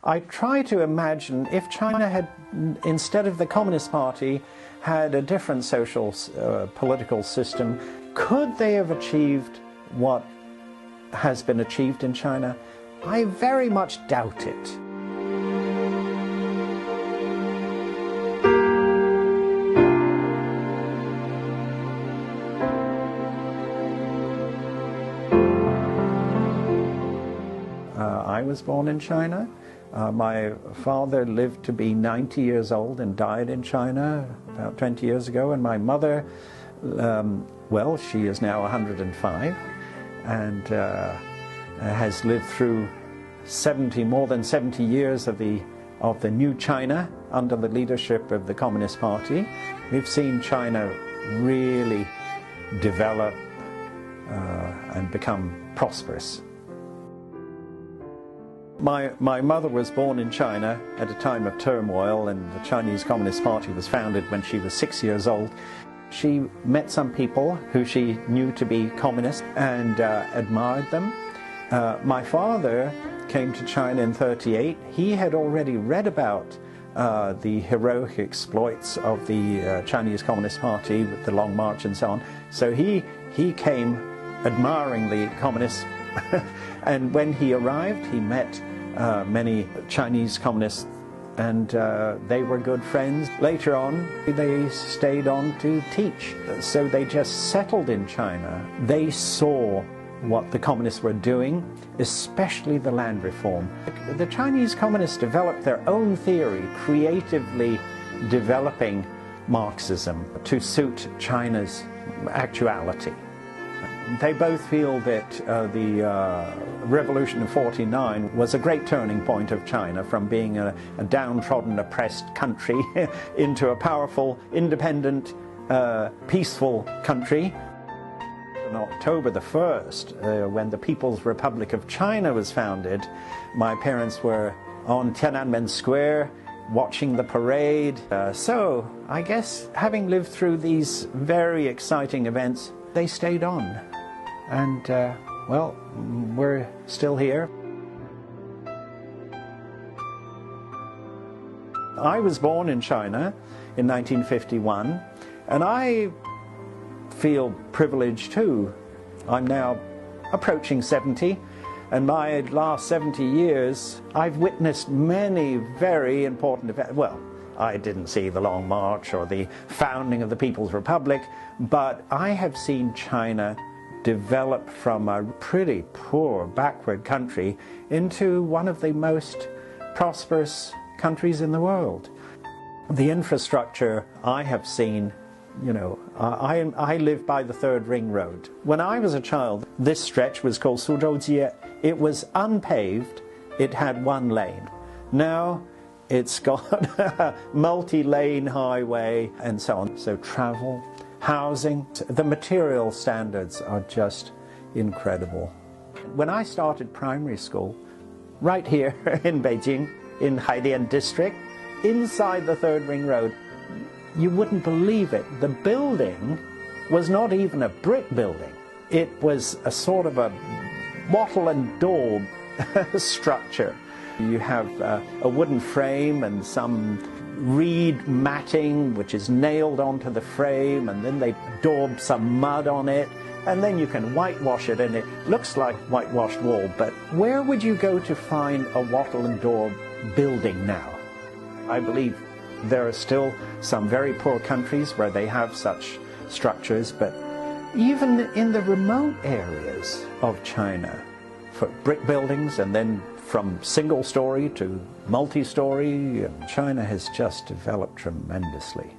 I try to imagine if China had, instead of the Communist Party, had a different social, political system, could they have achieved what has been achieved in China? I very much doubt it. I was born in China. My father lived to be 90 years old and died in China about 20 years ago, and my mother, well, she is now 105 and has lived through more than 70 years of the new China under the leadership of the Communist Party. We've seen China really develop and become prosperous. My mother was born in China at a time of turmoil, and the Chinese Communist Party was founded when she was 6 years old. She met some people who she knew to be communist and admired them. My father came to China in '38. He had already read about the heroic exploits of the Chinese Communist Party with the Long March and so on. So he came admiring the communists. And when he arrived, he met many Chinese communists, and they were good friends. Later on, they stayed on to teach. So they just settled in China. They saw what the communists were doing, especially the land reform. The Chinese communists developed their own theory, creatively developing Marxism to suit China's actuality. They both feel that the Revolution of '49 was a great turning point of China, from being a downtrodden, oppressed country into a powerful, independent, peaceful country. On October the 1st, when the People's Republic of China was founded, my parents were on Tiananmen Square watching the parade. So I guess, having lived through these very exciting events, they stayed on. And, well, we're still here. I was born in China in 1951, and I feel privileged too. I'm now approaching 70, and my last 70 years, I've witnessed many very important events. Well, I didn't see the Long March or the founding of the People's Republic, but I have seen China develop from a pretty poor, backward country into one of the most prosperous countries in the world. The infrastructure I have seen, you know, I live by the Third Ring Road. When I was a child, this stretch was called Suzhou-Jie. It was unpaved. It had one lane. Now it's got a multi-lane highway and so on. So travel, housing, the material standards are just incredible. When I started primary school, right here in Beijing, in Haidian district, inside the Third Ring Road, you wouldn't believe it. The building was not even a brick building. It was a sort of a wattle and daub structure. You have a wooden frame and some reed matting which is nailed onto the frame, and then they daub some mud on it, and then you can whitewash it, and it looks like whitewashed wall. But where would you go to find a wattle and daub building now? I believe there are still some very poor countries where they have such structures, but even in the remote areas of China, for brick buildings, and then from single story to multi-story, China has just developed tremendously.